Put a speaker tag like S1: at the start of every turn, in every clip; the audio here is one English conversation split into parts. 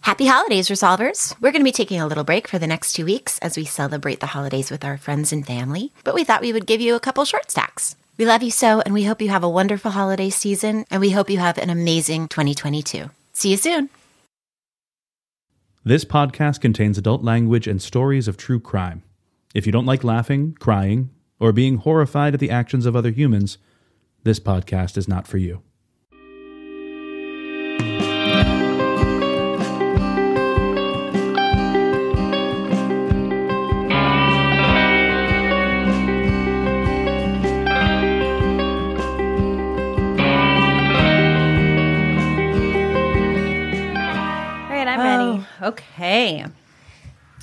S1: Happy holidays, Resolvers! We're going to be taking a little break for the next 2 weeks as we celebrate the holidays with our friends and family, but we thought we would give you a couple short stacks. We love you so, and we hope you have a wonderful holiday season, and we hope you have an amazing 2022. See you soon!
S2: This podcast contains adult language and stories of true crime. If you don't like laughing, crying, or being horrified at the actions of other humans, this podcast is not for you.
S3: Okay.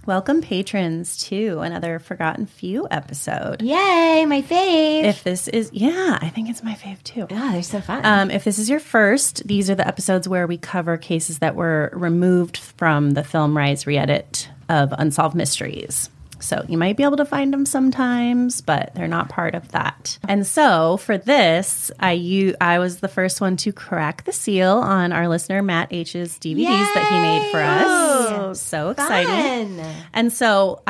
S3: Welcome, patrons, to another Forgotten Few episode.
S1: Yay, my fave!
S3: If this is, I think it's my fave too.
S1: Yeah, they're so fun.
S3: If this is your first, these are the episodes where we cover cases that were removed from the film Rise re-edit of Unsolved Mysteries. So you might be able to find them sometimes, but they're not part of that. And so for this, I was the first one to crack the seal on our listener Matt H's DVDs that he made for us.
S1: Oh,
S3: so exciting. And so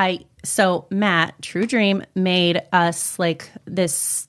S3: Matt, True Dream, made us like this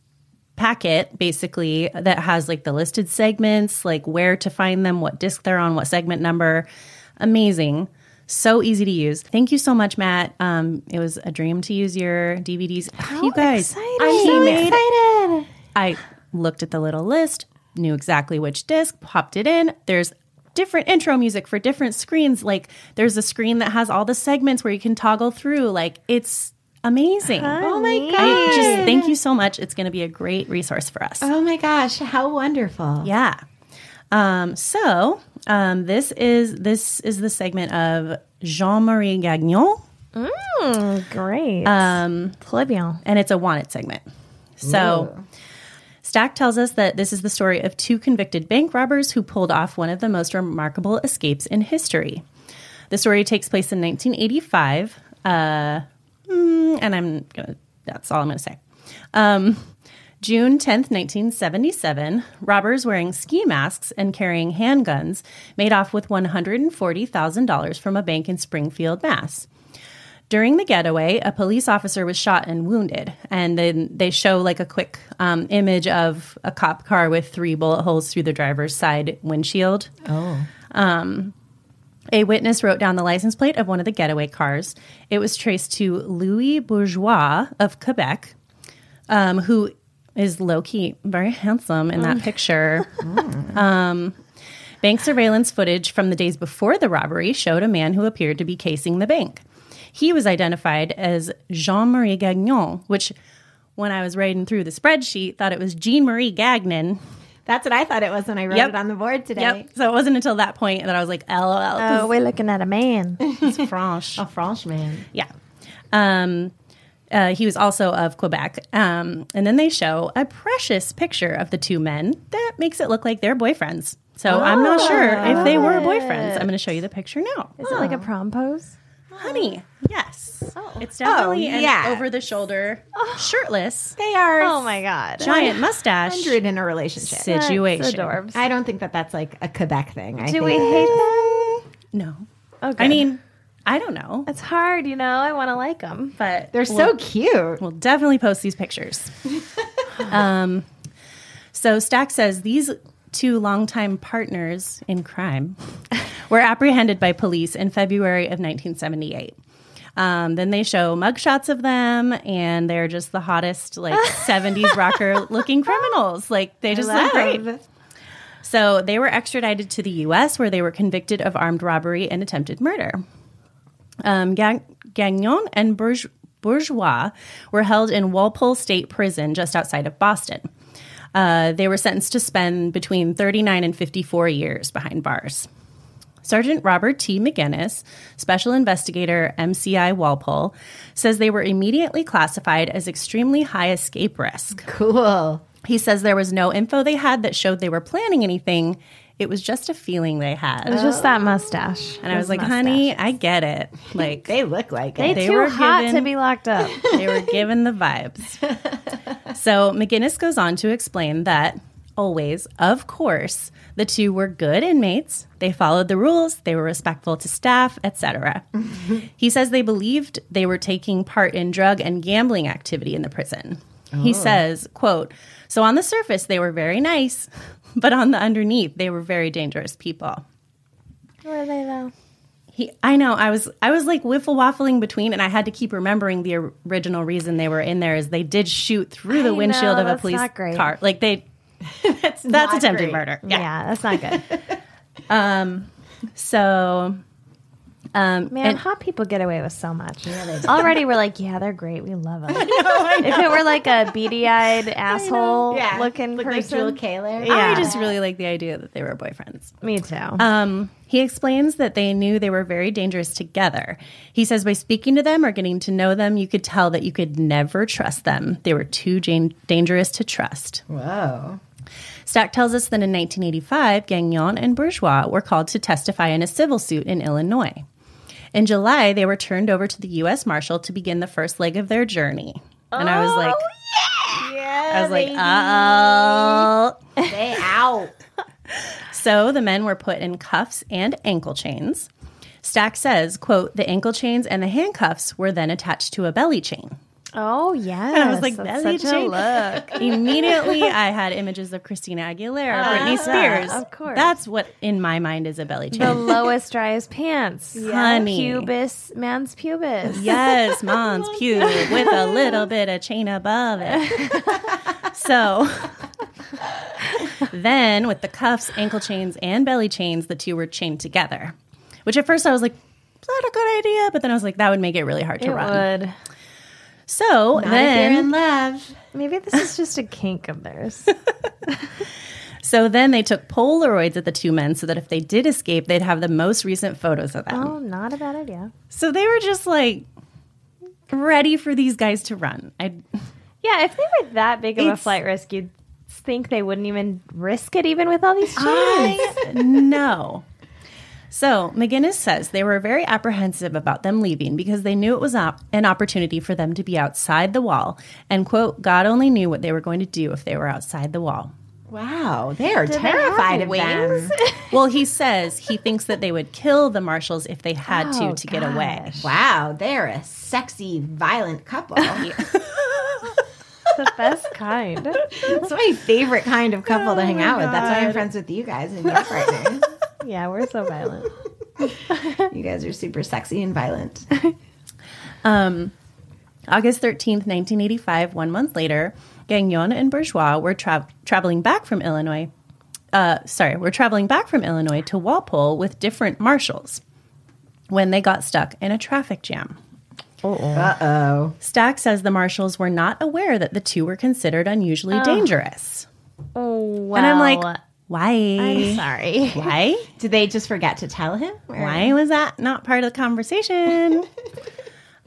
S3: packet basically that has like the listed segments, like where to find them, what disc they're on, what segment number. Amazing. So easy to use. Thank you so much, Matt. It was a dream to use your DVDs. You guys,
S1: exciting. I'm so excited.
S3: I looked at the little list, knew exactly which disc, popped it in. There's different intro music for different screens. Like there's a screen that has all the segments where you can toggle through. Like it's amazing.
S1: Oh my gosh.
S3: Thank you so much. It's going to be a great resource for us.
S1: Oh my gosh, how wonderful.
S3: Yeah. This is the segment of Jean-Marie Gagnon.
S4: Great. Très bien.
S3: And it's a wanted segment. So Stack tells us that this is the story of two convicted bank robbers who pulled off one of the most remarkable escapes in history. The story takes place in 1985. And that's all I'm going to say. June 10th, 1977, robbers wearing ski masks and carrying handguns made off with $140,000 from a bank in Springfield, Mass. During the getaway, a police officer was shot and wounded, and then they show like a quick image of a cop car with 3 bullet holes through the driver's side windshield. A witness wrote down the license plate of one of the getaway cars. It was traced to Louis Bourgeois of Quebec, who is low-key very handsome in that picture. Bank surveillance footage from the days before the robbery showed a man who appeared to be casing the bank. He was identified as Jean-Marie Gagnon, which, when I was reading through the spreadsheet, thought it was Jean-Marie Gagnon.
S1: That's what I thought it was when I wrote it on the board today.
S3: Yep. So it wasn't until that point that I was like, LOL.
S4: Oh, we're looking at a man.
S3: He's French.
S1: A French man.
S3: Yeah. He was also of Quebec. And then they show a precious picture of the two men that makes it look like they're boyfriends. So I'm not sure if they were boyfriends. I'm going to show you the picture now.
S4: Is it like a prom pose?
S3: Honey, yes. It's definitely an over-the-shoulder, shirtless.
S1: They are.
S4: Oh my God.
S3: Giant mustache.
S1: 100 in a relationship.
S3: Situation.
S4: That's adorbs.
S1: I don't think that's like a Quebec thing.
S4: Do we hate them?
S3: No.
S4: Okay.
S3: I mean, I don't know.
S4: It's hard, I want to like them.
S3: But
S1: They're so cute.
S3: We'll definitely post these pictures. So Stack says these two longtime partners in crime were apprehended by police in February of 1978. Then they show mugshots of them, and they're just the hottest, 70s rocker-looking criminals. Like, they just look great. So they were extradited to the U.S., where they were convicted of armed robbery and attempted murder. Gagnon and Bourgeois were held in Walpole State Prison just outside of Boston. They were sentenced to spend between 39 and 54 years behind bars. Sergeant Robert T. McGinnis, Special Investigator MCI Walpole, says they were immediately classified as extremely high escape risk.
S1: Cool.
S3: He says there was no info they had that showed they were planning anything. It was just a feeling they had.
S4: It was just that mustache.
S3: And I was like, honey, I get it. Like,
S1: they look like
S4: they
S1: it.
S4: They were hot to be locked up.
S3: They were given the vibes. So McGinnis goes on to explain that always, of course, the two were good inmates. They followed the rules. They were respectful to staff, etc. He says they believed they were taking part in drug and gambling activity in the prison. He says, quote, so on the surface, they were very nice, but on the underneath, they were very dangerous people.
S4: Were they though?
S3: I know. I was like wiffle waffling between, and I had to keep remembering the original reason they were in there is they did shoot through the windshield of a police car. Like that's attempted murder.
S4: Yeah, that's not good.
S3: Man,
S4: hot people get away with so much. Yeah, already we're like, yeah, they're great. We love them. I know. If it were like a beady-eyed asshole looking person.
S1: Like Jewel Kaler.
S3: Yeah. I just really like the idea that they were boyfriends.
S4: Me too.
S3: He explains that they knew they were very dangerous together. He says by speaking to them or getting to know them, you could tell that you could never trust them. They were too dangerous to trust.
S1: Whoa.
S3: Stack tells us that in 1985, Gagnon and Bourgeois were called to testify in a civil suit in Illinois. In July, they were turned over to the U.S. Marshal to begin the first leg of their journey. And I was like, uh-oh.
S1: They out.
S3: So the men were put in cuffs and ankle chains. Stack says, quote, the ankle chains and the handcuffs were then attached to a belly chain.
S4: Oh, yes.
S3: And I was like,
S4: that's
S3: belly
S4: such
S3: chain.
S4: a look.
S3: Immediately, I had images of Christina Aguilera, Britney Spears.
S4: Of course.
S3: That's what, in my mind, is a belly chain.
S4: The lowest, driest pants.
S3: Honey.
S4: Man's pubis.
S3: Yes, Mons pube with a little bit of chain above it. So then with the cuffs, ankle chains, and belly chains, the two were chained together. Which at first I was like, is that a good idea? But then I was like, that would make it really hard to run.
S4: It would.
S3: So
S1: Not
S3: then,
S1: if you're in love.
S4: Maybe this is just a kink of theirs.
S3: So then they took Polaroids at the two men so that if they did escape, they'd have the most recent photos of them.
S4: Oh, not a bad idea.
S3: So they were just like ready for these guys to run.
S4: Yeah, if they were that big of a flight risk, you'd think they wouldn't even risk it even with all these chains.
S3: No. So McGinnis says they were very apprehensive about them leaving because they knew it was an opportunity for them to be outside the wall. And, quote, God only knew what they were going to do if they were outside the wall.
S1: Wow, they are terrified of them.
S3: Well, he says he thinks that they would kill the marshals if they had to get away.
S1: Wow, they're a sexy, violent couple.
S4: The best kind.
S1: It's my favorite kind of couple to hang out with. That's why I'm friends with you guys and your partners.
S4: Yeah, we're so violent.
S1: You guys are super sexy and violent.
S3: August 13th, 1985, 1 month later, Gagnon and Bourgeois were traveling back from Illinois. We're traveling back from Illinois to Walpole with different marshals when they got stuck in a traffic jam.
S1: Uh-oh.
S3: Stack says the marshals were not aware that the two were considered unusually dangerous.
S4: Oh, wow.
S3: And I'm like, why?
S4: I'm sorry.
S3: Why?
S1: Did they just forget to tell him? Or?
S3: Why was that not part of the conversation?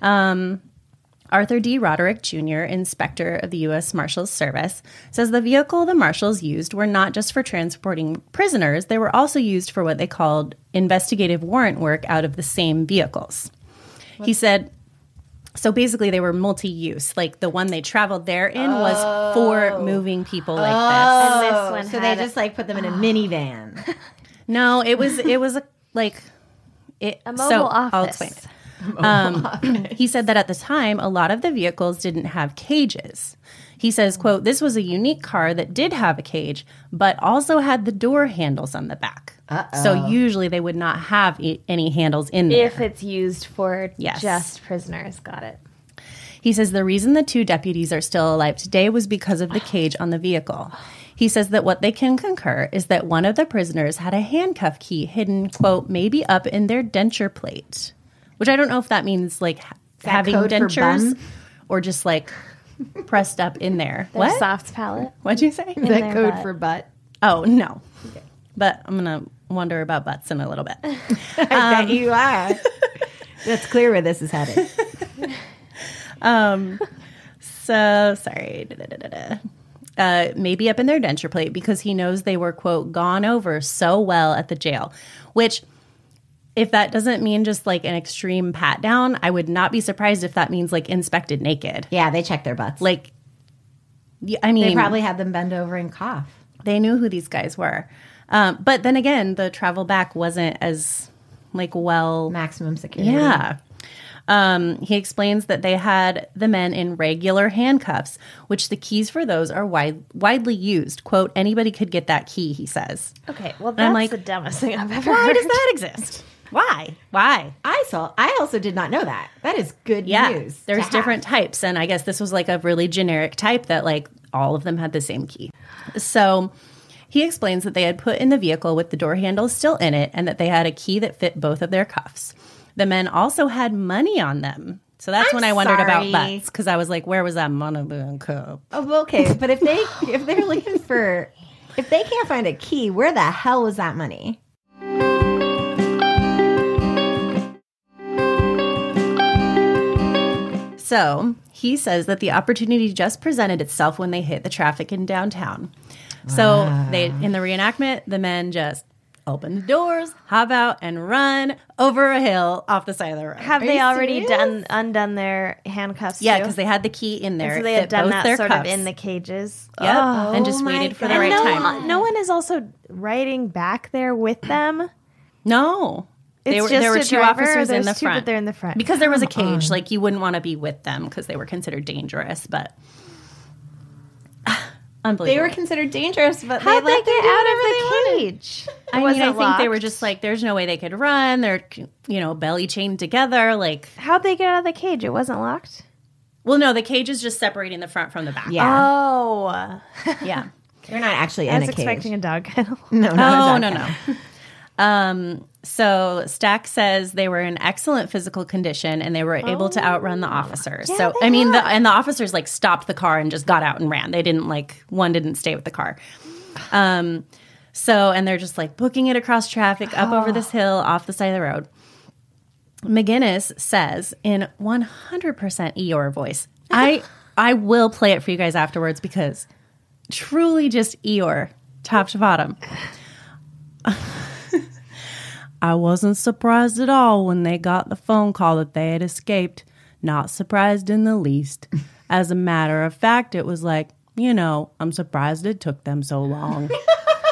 S3: Arthur D. Roderick Jr., inspector of the U.S. Marshals Service, says the vehicle the marshals used were not just for transporting prisoners. They were also used for what they called investigative warrant work out of the same vehicles. He said, so basically they were multi-use. Like the one they traveled there in was for moving people like this.
S4: And this one
S1: so they just like put them in a minivan.
S3: No, it was a
S4: mobile office.
S3: I'll explain it. He said that at the time, a lot of the vehicles didn't have cages. He says, quote, this was a unique car that did have a cage, but also had the door handles on the back.
S1: Uh-oh.
S3: So usually they would not have any handles in there.
S4: If it's used for
S3: Yes.
S4: just prisoners. Got it.
S3: He says the reason the two deputies are still alive today was because of the cage on the vehicle. He says that what they can concur is that one of the prisoners had a handcuff key hidden, quote, maybe up in their denture plate. Which I don't know if that means like having
S1: code for
S3: dentures
S1: bum?
S3: or just like pressed up in there.
S4: Their
S3: What?
S4: soft palate.
S3: What'd you say?
S1: Is
S4: their
S1: that code
S4: butt.
S1: for butt?
S3: Oh, no. But I'm going to wonder about butts in a little bit.
S1: I bet you are. That's clear where this is headed.
S3: So, sorry. Maybe up in their denture plate because he knows they were, quote, gone over so well at the jail. Which, if that doesn't mean just like an extreme pat down, I would not be surprised if that means like inspected naked.
S1: Yeah, they check their butts.
S3: Like, I mean,
S1: they probably had them bend over and cough.
S3: They knew who these guys were. But then again, the travel back wasn't as
S1: maximum security.
S3: Yeah. He explains that they had the men in regular handcuffs, which the keys for those are widely used. Quote, anybody could get that key, he says.
S4: Okay, well, that's the dumbest thing I've ever heard.
S3: Why does that exist? Why?
S1: I also did not know that. That is good news.
S3: There's different types, and I guess this was like a really generic type that like all of them had the same key. So he explains that they had put in the vehicle with the door handles still in it and that they had a key that fit both of their cuffs. The men also had money on them. So that's when I wondered about butts, because I was like, where was that money being kept?
S1: Oh, okay. But if they're looking for, if they can't find a key, where the hell was that money?
S3: So he says that the opportunity just presented itself when they hit the traffic in downtown. So in the reenactment, the men just open the doors, hop out, and run over a hill off the side of the road.
S4: Have they already undone their handcuffs?
S3: Yeah, because they had the key in there.
S4: And so they had done that sort
S3: cuffs.
S4: of in the cages.
S3: Yep, and just waited for the right time.
S4: No one is also riding back there with them.
S3: No.
S4: There were two officers in the front. But they're in the front.
S3: Because there was a cage. Like, you wouldn't want to be with them because they were considered dangerous, but unbelievable.
S1: They were considered dangerous, but
S4: how'd they get out of the cage?
S3: I think they were just like, there's no way they could run. They're, belly chained together. Like,
S4: how'd they get out of the cage? It wasn't locked?
S3: Well, no, the cage is just separating the front from the back.
S1: Yeah.
S4: Oh.
S3: Yeah.
S1: They're not actually in a cage.
S4: I was expecting a dog kennel.
S3: No. So Stack says they were in excellent physical condition and they were able to outrun the officers.
S4: Yeah,
S3: so, the officers like stopped the car and just got out and ran. They didn't one didn't stay with the car. And they're just like booking it across traffic up over this hill off the side of the road. McGinnis says in 100% Eeyore voice, I will play it for you guys afterwards because truly just Eeyore, top to bottom. I wasn't surprised at all when they got the phone call that they had escaped. Not surprised in the least. As a matter of fact, it was like, I'm surprised it took them so long.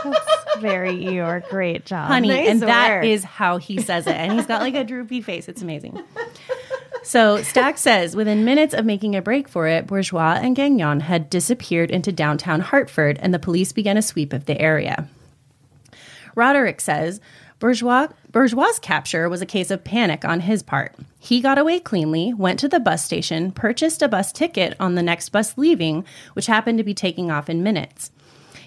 S4: That's very Eeyore. Great job.
S3: Honey,
S1: nice
S3: and
S1: work.
S3: that is how he says it. And he's got like a droopy face. It's amazing. So Stack says, within minutes of making a break for it, Bourgeois and Gagnon had disappeared into downtown Hartford and the police began a sweep of the area. Roderick says, Bourgeois' capture was a case of panic on his part. He got away cleanly, went to the bus station, purchased a bus ticket on the next bus leaving, which happened to be taking off in minutes.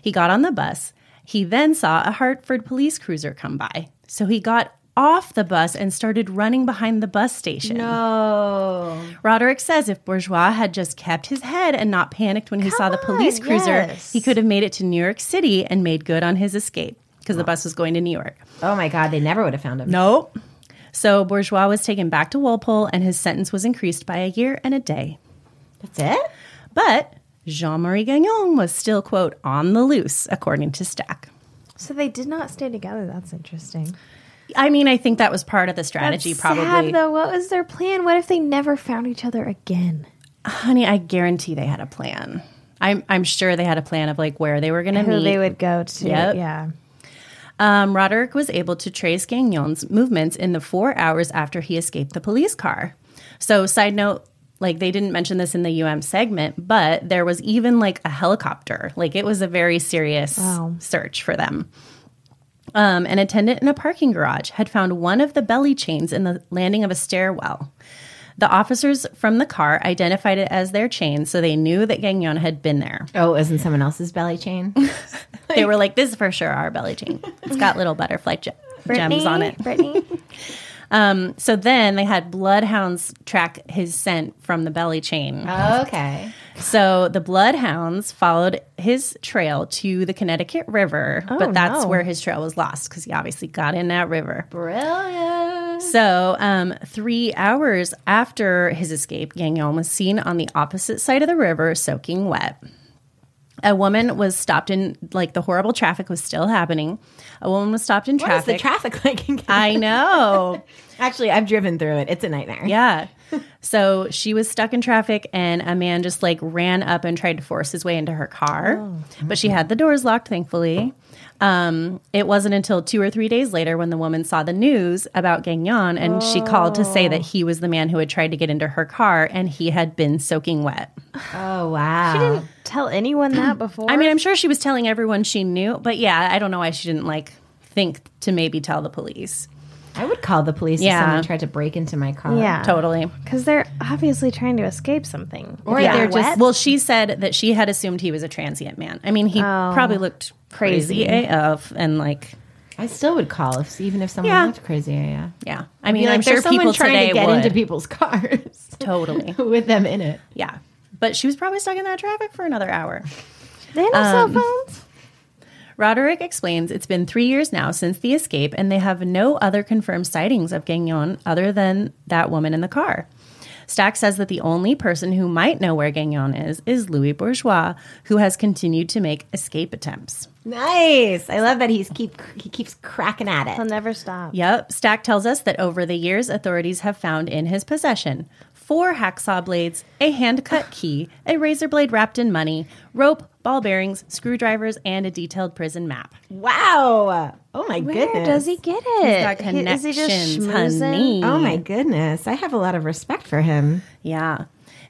S3: He got on the bus. He then saw a Hartford police cruiser come by. So he got off the bus and started running behind the bus station.
S1: No.
S3: Roderick says if Bourgeois had just kept his head and not panicked when he saw the police cruiser, he could have made it to New York City and made good on his escape because the bus was going to New York.
S1: Oh, my God. They never would have found him.
S3: Nope. So Bourgeois was taken back to Walpole and his sentence was increased by a year and a day.
S1: That's it?
S3: But Jean-Marie Gagnon was still, quote, on the loose, according to Stack.
S4: So they did not stay together. That's interesting.
S3: I think that was part of the strategy, probably.
S4: Sad, though. What was their plan? What if they never found each other again?
S3: Honey, I guarantee they had a plan. I'm sure they had a plan of like where they were going to meet.
S4: Who they would go to.
S3: Yep.
S4: Yeah.
S3: Roderick was able to trace Gagnon's movements in the 4 hours after he escaped the police car. So, side note, like they didn't mention this in the UM segment, but there was even like a helicopter. Like it was a very serious search for them. An attendant in a parking garage had found one of the belly chains in the landing of a stairwell. The officers from the car identified it as their chain, so they knew that Gagnon had been there.
S1: Oh, isn't someone else's belly chain?
S3: They were like, this is for sure our belly chain. It's got little butterfly gems on it.
S4: Brittany.
S3: So then they had bloodhounds track his scent from the belly chain.
S1: Okay.
S3: So the bloodhounds followed his trail to the Connecticut River, but that's where his trail was lost because he obviously got in that river.
S1: Brilliant.
S3: So 3 hours after his escape, Gagnon was seen on the opposite side of the river soaking wet. A woman was stopped in, like, the horrible traffic was still happening. A woman was stopped in traffic.
S1: What is the traffic like in Canada?
S3: I know.
S1: Actually, I've driven through it. It's a nightmare.
S3: Yeah. So she was stuck in traffic, and a man just like ran up and tried to force his way into her car. But she had the doors locked, thankfully. It wasn't until 2 or 3 days later when the woman saw the news about Gagnon, and she called to say that he was the man who had tried to get into her car, and he had been soaking wet.
S1: Oh, wow.
S4: She didn't tell anyone that before.
S3: I mean, I'm sure she was telling everyone she knew, but yeah, I don't know why she didn't like think to maybe tell the police.
S1: I would call the police if someone tried to break into my car.
S4: Yeah.
S3: Totally.
S4: Because they're obviously trying to escape something.
S1: Or
S3: Yeah.
S1: they're just...
S3: Well, she said that she had assumed he was a transient man. I mean, he probably looked crazy AF, and like...
S1: I still would call even if someone looked crazy.
S3: Yeah. I mean,
S1: Like,
S3: I'm sure
S1: there's someone
S3: people
S1: trying
S3: today
S1: to get
S3: would.
S1: into people's cars.
S3: Totally.
S1: With them in it.
S3: Yeah. But she was probably stuck in that traffic for another hour.
S4: They had no cell phones.
S3: Roderick explains it's been 3 years now since the escape, and they have no other confirmed sightings of Gagnon other than that woman in the car. Stack says that the only person who might know where Gagnon is Louis Bourgeois, who has continued to make escape attempts.
S1: Nice. I love that he keeps cracking at it.
S4: He'll never stop.
S3: Yep. Stack tells us that over the years, authorities have found in his possession 4 hacksaw blades, a hand-cut key, a razor blade wrapped in money, rope, ball bearings, screwdrivers, and a detailed prison map.
S1: Wow. Oh, my
S4: Where
S1: goodness.
S4: does he get it?
S3: He's got connections,
S4: Is he just schmoozing?
S3: honey.
S1: Oh, my goodness. I have a lot of respect for him.
S3: Yeah.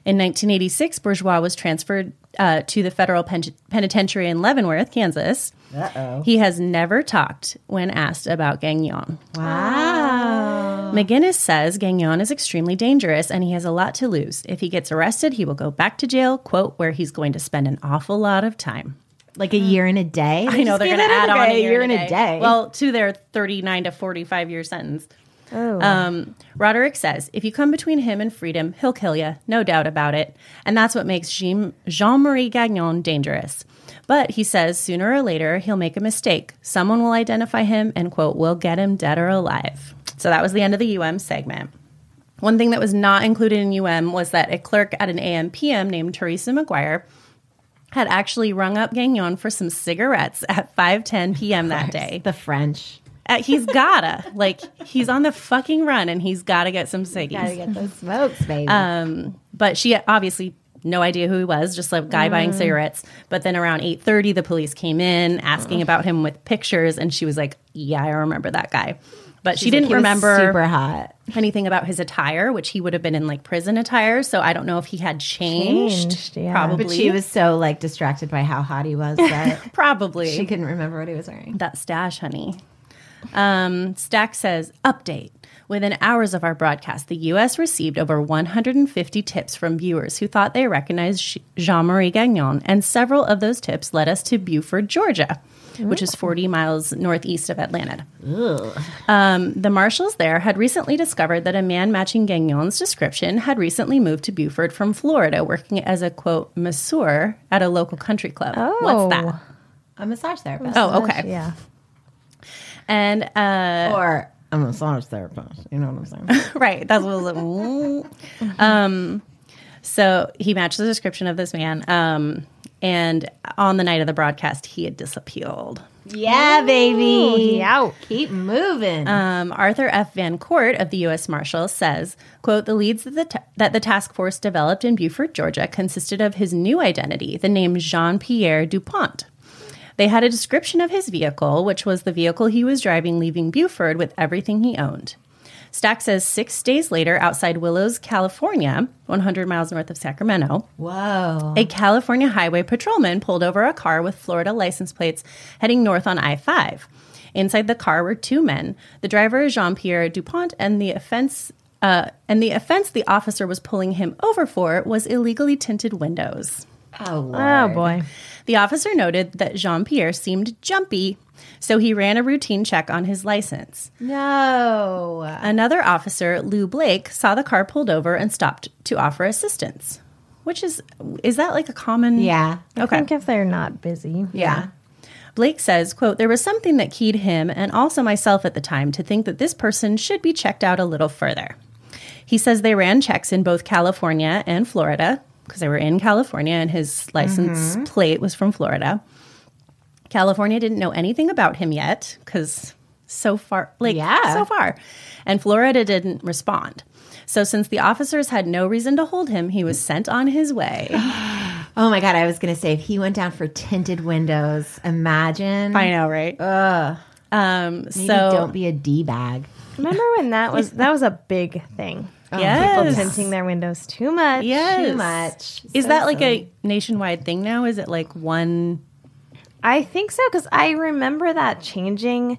S3: In 1986, Bourgeois was transferred to the federal penitentiary in Leavenworth, Kansas.
S1: Uh-oh.
S3: He has never talked when asked about Gagnon.
S1: Wow.
S3: McGinnis says Gagnon is extremely dangerous and he has a lot to lose. If he gets arrested, he will go back to jail, quote, where he's going to spend an awful lot of time.
S1: Like a year and a day?
S3: I know, they're going to add on a year and a day.
S1: day.
S3: Well, to their 39 to 45 year sentence.
S4: Oh.
S3: Roderick says, if you come between him and freedom, he'll kill you, no doubt about it. And that's what makes Jean-Marie Gagnon dangerous. But he says sooner or later, he'll make a mistake. Someone will identify him and, quote, we'll get him dead or alive. So that was the end of the UM segment. One thing that was not included in UM was that a clerk at an AM/PM named Teresa McGuire had actually rung up Gagnon for some cigarettes at 5:10 p.m. that day.
S1: The French.
S3: He's gotta. Like, he's on the fucking run and he's gotta get some ciggies.
S1: Gotta get those smokes, baby.
S3: But she obviously no idea who he was, just a guy buying cigarettes. But then around 8:30, the police came in asking about him with pictures, and she was like, yeah, I remember that guy. But she didn't remember
S1: super hot.
S3: anything about his attire, which he would have been in like prison attire. So I don't know if he had changed.
S4: Yeah.
S3: Probably.
S1: But she was so like distracted by how hot he was that
S3: probably.
S1: she couldn't remember what he was wearing.
S3: That stash, honey. Stack says, update. Within hours of our broadcast, the U.S. received over 150 tips from viewers who thought they recognized Jean-Marie Gagnon, and several of those tips led us to Buford, Georgia, which is 40 miles northeast of Atlanta. The marshals there had recently discovered that a man matching Gagnon's description had recently moved to Buford from Florida, working as a, quote, masseur at a local country club.
S4: Oh.
S3: What's that?
S1: A massage therapist.
S3: Oh, okay.
S4: Yeah.
S3: And
S1: Or a massage therapist. You know what I'm saying?
S3: right. That's what I was like. So he matched the description of this man. And on the night of the broadcast, he had disappeared.
S1: Yeah, baby.
S4: Yeah.
S1: Keep moving.
S3: Arthur F. Van Court of the U.S. Marshals says, quote, the leads that the task force developed in Buford, Georgia, consisted of his new identity, the name Jean-Pierre Dupont. They had a description of his vehicle, which was the vehicle he was driving leaving Buford with everything he owned. Stack says 6 days later, outside Willows, California, 100 miles north of Sacramento,
S1: Whoa.
S3: a California highway patrolman pulled over a car with Florida license plates heading north on I-5. Inside the car were 2 men. The driver is Jean-Pierre Dupont, and the offense the officer was pulling him over for was illegally tinted windows.
S1: Oh, Lord.
S4: Oh, boy.
S3: The officer noted that Jean-Pierre seemed jumpy, so he ran a routine check on his license.
S1: No.
S3: Another officer, Lou Blake, saw the car pulled over and stopped to offer assistance. Which is that like a common?
S1: Yeah.
S3: Okay.
S4: I think if they're not busy.
S3: Yeah. Blake says, quote, there was something that keyed him and also myself at the time to think that this person should be checked out a little further. He says they ran checks in both California and Florida, because they were in California and his license plate was from Florida. California didn't know anything about him yet because so far. So far. And Florida didn't respond. So since the officers had no reason to hold him, he was sent on his way.
S1: Oh my God, I was going to say, if he went down for tinted windows, imagine.
S3: I know, right?
S1: Ugh. Maybe don't be a D-bag.
S4: Remember when that was a big thing?
S3: Yes.
S4: People tinting their windows too much.
S3: Yes.
S1: Too much.
S3: Is that like a nationwide thing now? Is it like one?
S4: I think so, because I remember that changing.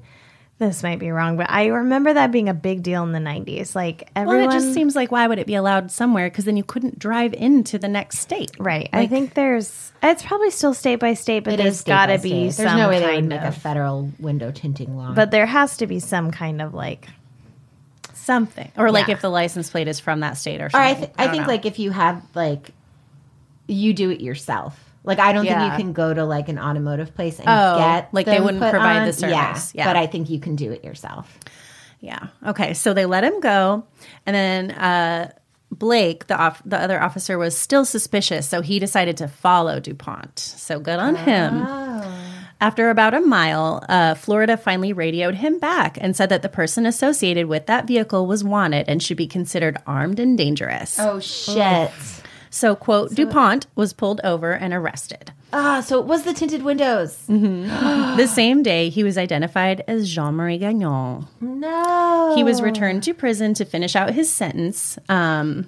S4: This might be wrong, but I remember that being a big deal in the 90s. Like everyone,
S3: Well, it just seems like, why would it be allowed somewhere? Because then you couldn't drive into the next state.
S4: Right. I think it's probably still state by state, but there's got to be some
S1: There's no way they would
S4: kind
S1: make a federal window tinting law.
S4: But there has to be some kind of like
S3: something. Or like
S1: Yeah.
S3: if the license plate is from that state or
S1: Or
S3: something.
S1: I think
S3: know.
S1: like if you have like, you do it yourself. Like I don't think
S3: Yeah.
S1: you can go to like an automotive place and
S3: Oh,
S1: get
S3: like they
S1: them
S3: wouldn't
S1: put
S3: provide
S1: on.
S3: the service. Yeah.
S1: But I think you can do it yourself.
S3: Yeah. Okay. So they let him go. And then Blake, the other officer, was still suspicious. So he decided to follow DuPont. So good on him. After about a mile, Florida finally radioed him back and said that the person associated with that vehicle was wanted and should be considered armed and dangerous.
S1: Oh, shit.
S3: So, quote, DuPont was pulled over and arrested.
S1: So it was the tinted windows.
S3: The same day, he was identified as Jean-Marie Gagnon.
S1: No.
S3: He was returned to prison to finish out his sentence and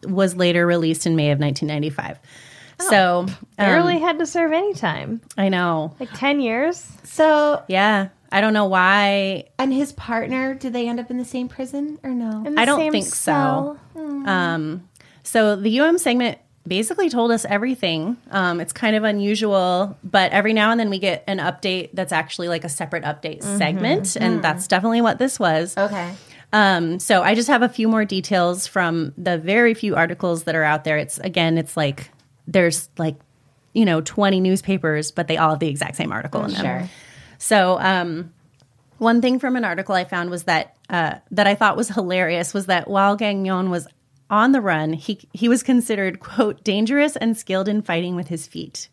S3: was later released in May of 1995. So,
S4: barely had to serve any time.
S3: I know.
S4: Like 10 years.
S1: So,
S3: Yeah. I don't know why.
S1: and his partner, did they end up in the same prison or no?
S4: In the
S3: I don't
S4: same
S3: think
S4: cell.
S3: so. So the UM segment basically told us everything. It's kind of unusual, but every now and then we get an update that's actually like a separate update segment, and that's definitely what this was.
S1: Okay.
S3: So I just have a few more details from the very few articles that are out there. It's like there's like 20 newspapers, but they all have the exact same article in them.
S1: Sure.
S3: So one thing from an article I found was that that I thought was hilarious was that while Gagnon was on the run, he was considered, quote, dangerous and skilled in fighting with his feet.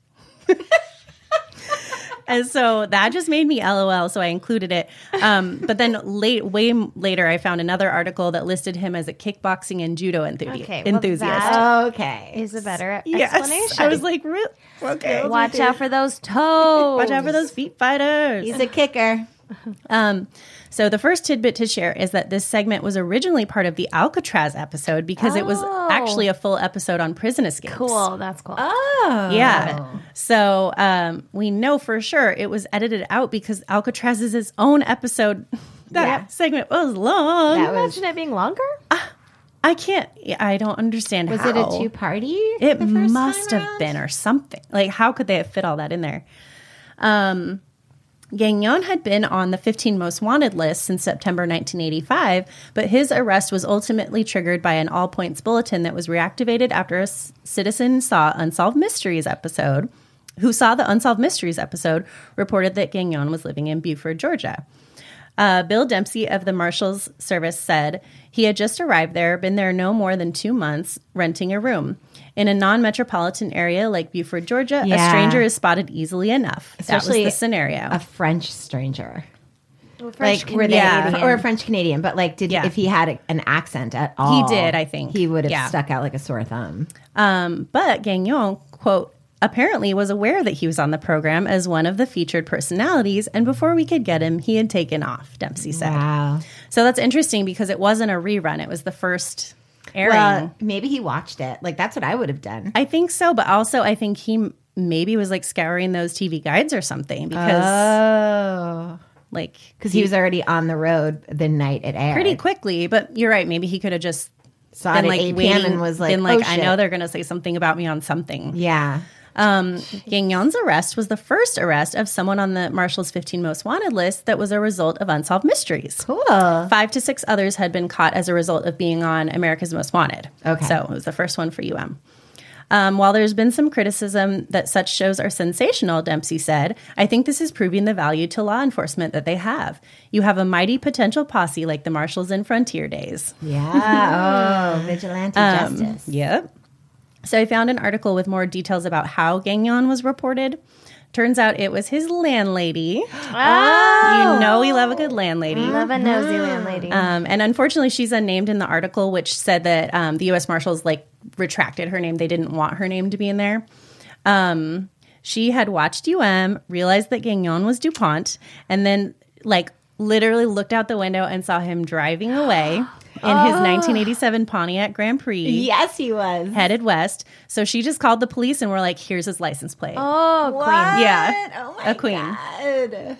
S3: And so that just made me LOL, so I included it. But then way later, I found another article that listed him as a kickboxing and judo enthusiast.
S4: That
S1: Okay.
S4: is a better
S3: Yes.
S4: explanation.
S3: I was like, okay.
S4: Watch out for those toes.
S3: Watch out for those feet fighters.
S1: He's a kicker.
S3: So the first tidbit to share is that this segment was originally part of the Alcatraz episode because it was actually a full episode on prison escapes.
S4: Cool. That's cool.
S1: Oh.
S3: Yeah. So we know for sure it was edited out because Alcatraz is its own episode. That segment was long.
S1: That was,
S4: Imagine it being longer.
S3: I don't understand
S1: was
S3: how.
S1: it a two-party?
S3: It
S1: the first
S3: must
S1: time
S3: have
S1: around?
S3: been or something. Like, how could they have fit all that in there? Gagnon had been on the 15 Most Wanted list since September 1985, but his arrest was ultimately triggered by an all-points bulletin that was reactivated after a citizen saw the Unsolved Mysteries episode, reported that Gagnon was living in Beaufort, Georgia. Bill Dempsey of the Marshals Service said he had just arrived there, been there no more than 2 months, renting a room. In a non-metropolitan area like Beaufort, Georgia, a stranger is spotted easily enough.
S1: Especially
S3: that was the scenario.
S1: A French stranger.
S4: French
S1: Were they,
S3: Canadian.
S1: or a French Canadian, but like, if he had an accent at all,
S3: He did, I think.
S1: he would have
S3: Yeah.
S1: stuck out like a sore thumb.
S3: But Gagnon, quote, apparently was aware that he was on the program as one of the featured personalities, and before we could get him, he had taken off, Dempsey said.
S1: Wow.
S3: So that's interesting because it wasn't a rerun. It was the first airing.
S1: Well, maybe he watched it. Like, that's what I would have done.
S3: I think so, but also I think he maybe was like scouring those TV guides or something because
S1: Because he was already on the road the night it aired.
S3: pretty quickly. But you're right. Maybe he could have just
S1: Saw
S3: been
S1: it
S3: like
S1: at 8
S3: waiting
S1: p.m. and was like,
S3: been like,
S1: oh,
S3: I
S1: shit.
S3: know they're going to say something about me on something.
S1: Yeah.
S3: Gagnon's arrest was the first arrest of someone on the Marshals 15 Most Wanted list that was a result of Unsolved Mysteries.
S1: Cool.
S3: 5 to 6 others had been caught as a result of being on America's Most Wanted.
S1: Okay.
S3: So it was the first one for UM. While there's been some criticism that such shows are sensational, Dempsey said, I think this is proving the value to law enforcement that they have. You have a mighty potential posse like the Marshals in Frontier days.
S1: Yeah. Oh, vigilante justice.
S3: Yep. So I found an article with more details about how Gagnon was reported. Turns out it was his landlady.
S4: Oh.
S3: You know we love a good landlady.
S4: Love a nosy landlady.
S3: And unfortunately, she's unnamed in the article, which said that the U.S. Marshals retracted her name. They didn't want her name to be in there. She had watched realized that Gagnon was DuPont, and then literally looked out the window and saw him driving away in his 1987 Pontiac Grand Prix.
S1: Yes, he was.
S3: Headed west. So she just called the police and were like, here's his license plate.
S4: Oh,
S1: What?
S4: queen.
S3: Yeah.
S1: Oh my
S3: A queen.
S1: God.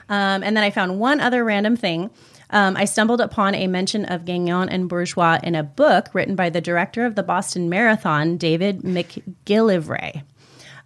S3: And then I found one other random thing. I stumbled upon a mention of Gagnon and Bourgeois in a book written by the director of the Boston Marathon, David McGillivray.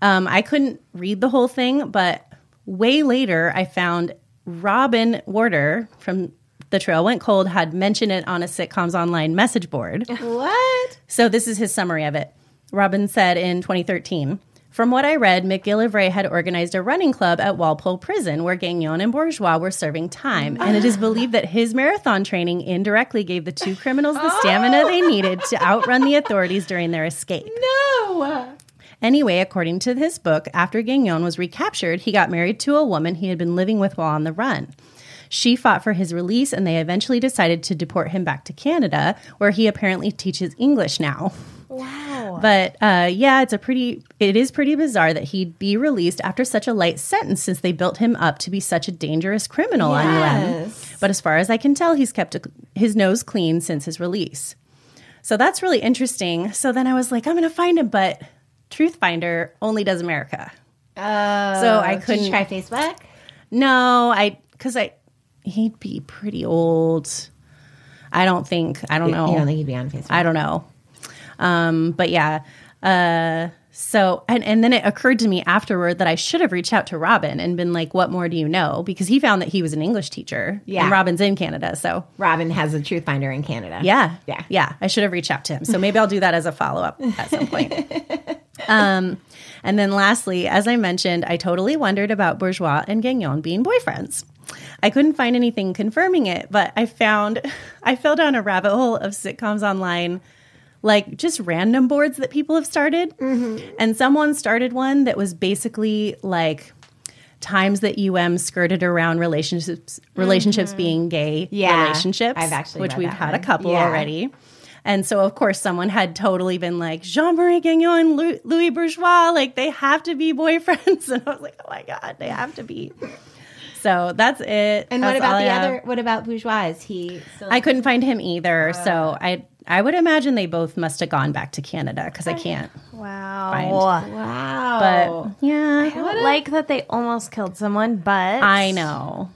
S3: I couldn't read the whole thing, but way later I found Robin Warder from The Trail Went Cold had mentioned it on a Sitcoms Online message board.
S1: What?
S3: So this is his summary of it. Robin said in 2013, from what I read, McGillivray had organized a running club at Walpole Prison where Gagnon and Bourgeois were serving time. And it is believed that his marathon training indirectly gave the two criminals the stamina they needed to outrun the authorities during their escape.
S1: No.
S3: Anyway, according to his book, after Gagnon was recaptured, he got married to a woman he had been living with while on the run. She fought for his release, and they eventually decided to deport him back to Canada, where he apparently teaches English now.
S4: Wow.
S3: But it is pretty bizarre that he'd be released after such a light sentence, since they built him up to be such a dangerous criminal on UM. But as far as I can tell, he's kept his nose clean since his release. So that's really interesting. So then I was like, I'm going to find him, but Truthfinder only does America.
S1: Oh.
S3: So I couldn't.
S1: Did you try Facebook?
S3: No, he'd be pretty old. I don't know.
S1: You don't think he'd be on Facebook?
S3: I don't know. But yeah. So, and then it occurred to me afterward that I should have reached out to Robin and been like, what more do you know? Because he found that he was an English teacher.
S1: Yeah.
S3: And Robin's in Canada, so.
S1: Robin has a truth finder in Canada.
S3: Yeah.
S1: Yeah.
S3: Yeah. I should have reached out to him. So maybe I'll do that as a follow-up at some point. And then lastly, as I mentioned, I totally wondered about Bourgeois and Gagnon being boyfriends. I couldn't find anything confirming it, but I fell down a rabbit hole of Sitcoms Online, like just random boards that people have started. Mm-hmm. And someone started one that was basically like times that UM skirted around relationships being gay relationships.
S1: I've actually
S3: which
S1: read
S3: we've
S1: that
S3: had
S1: one.
S3: a couple
S1: Yeah.
S3: already. And so, of course, someone had totally been like, Jean-Marie Gagnon and Louis Bourgeois, like, they have to be boyfriends. And I was like, oh, my God, they have to be. So that's it.
S1: And
S3: That's
S1: what about
S3: all I
S1: the
S3: have.
S1: other? What about Bourgeois? Is he still?
S3: I couldn't find him either. So I would imagine they both must have gone back to Canada because I can't
S4: Wow.
S3: find.
S1: Wow.
S3: But, yeah.
S4: I don't like that they almost killed someone, but
S3: I know.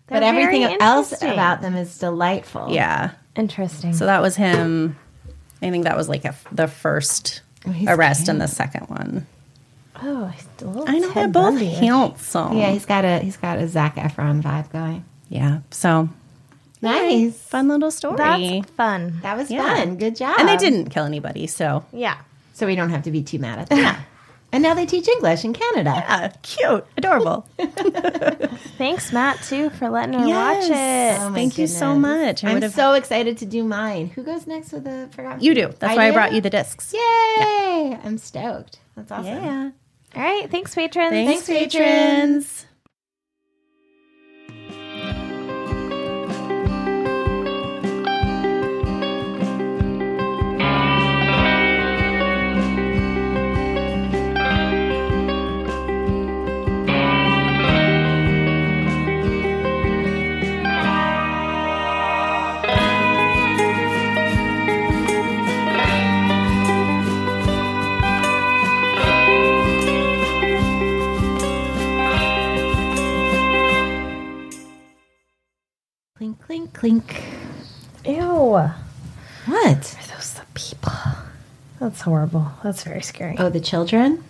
S1: But
S4: they're
S1: everything
S4: very
S1: else
S4: interesting.
S1: about them is delightful.
S3: Yeah.
S4: Interesting.
S3: So that was him. I think that was like the first
S1: he's
S3: arrest
S1: cute.
S3: and the second one.
S4: oh, he's a little
S3: I know they're
S4: Ted
S3: both
S4: Bundy-ish.
S3: handsome.
S1: Yeah, he's got a Zac Efron vibe going.
S3: Yeah. So
S1: Nice.
S3: fun little story.
S4: That's fun.
S1: That was
S3: Yeah.
S1: fun. Good job.
S3: And they didn't kill anybody. So
S4: Yeah.
S1: So we don't have to be too mad at them. And now they teach English in Canada.
S3: cute, adorable.
S4: Thanks, Matt, too, for letting her
S3: Yes.
S4: watch it.
S1: Oh my
S3: Thank you so
S1: goodness.
S3: much. I
S1: I'm
S3: would've-
S1: so excited to do mine. Who goes next with the Forgotten
S3: You
S1: Food?
S3: do. That's why I brought you the discs.
S1: Yay! I'm stoked. That's awesome.
S3: Yeah.
S4: All right. Thanks, patrons.
S3: Thanks,
S1: patrons.
S3: patrons.
S1: Clink, clink, clink.
S4: Ew.
S1: What?
S4: Are those the people? That's horrible. That's very scary.
S1: Oh, the children?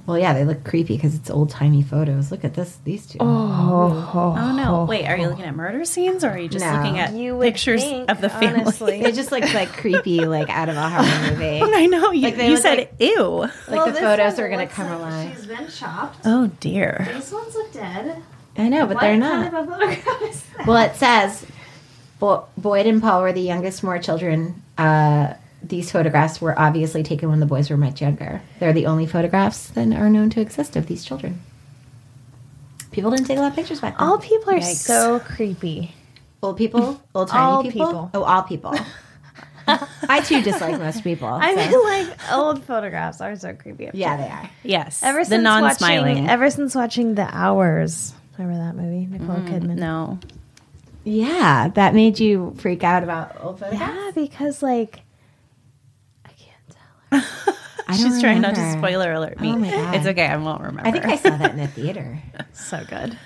S1: Well, yeah, they look creepy because it's old-timey photos. Look at these two.
S3: Oh, no. Wait, are you looking at murder scenes or are you just
S1: No.
S3: looking at
S4: You would
S3: pictures
S4: think,
S3: of the family?
S4: honestly.
S1: They just look like creepy, like out of a horror movie.
S3: I know. You,
S1: Like, they
S3: you
S1: look
S3: said,
S1: like-
S3: ew.
S1: Like the photos are going to come alive.
S4: She's been chopped.
S3: Oh, dear.
S4: These ones look dead.
S1: I know, but they're not.
S4: What kind of a photograph is that?
S1: Well, it says Boyd and Paul were the youngest Moore children these photographs were obviously taken when the boys were much younger. They're the only photographs that are known to exist of these children. People didn't take a lot of pictures back then.
S4: All people are
S3: Yikes.
S4: so creepy.
S1: Old people? Old tiny
S4: All
S1: people?
S4: people.
S1: Oh, all people. I too dislike most people.
S4: I
S1: so-
S4: mean, like, old photographs are so creepy.
S1: Yeah, they are.
S3: Yes.
S4: Ever
S3: the
S4: since
S3: non-smiling.
S4: Ever since watching The Hours. Remember that movie? Nicole Kidman.
S3: No.
S1: Yeah, that made you freak out about old photographs?
S4: Yeah, because, like, I can't tell.
S1: I don't
S3: She's trying not to
S1: remember.
S3: spoiler alert me.
S1: Oh my God.
S3: It's okay. I won't remember.
S1: I think I saw that in the theater.
S4: So good.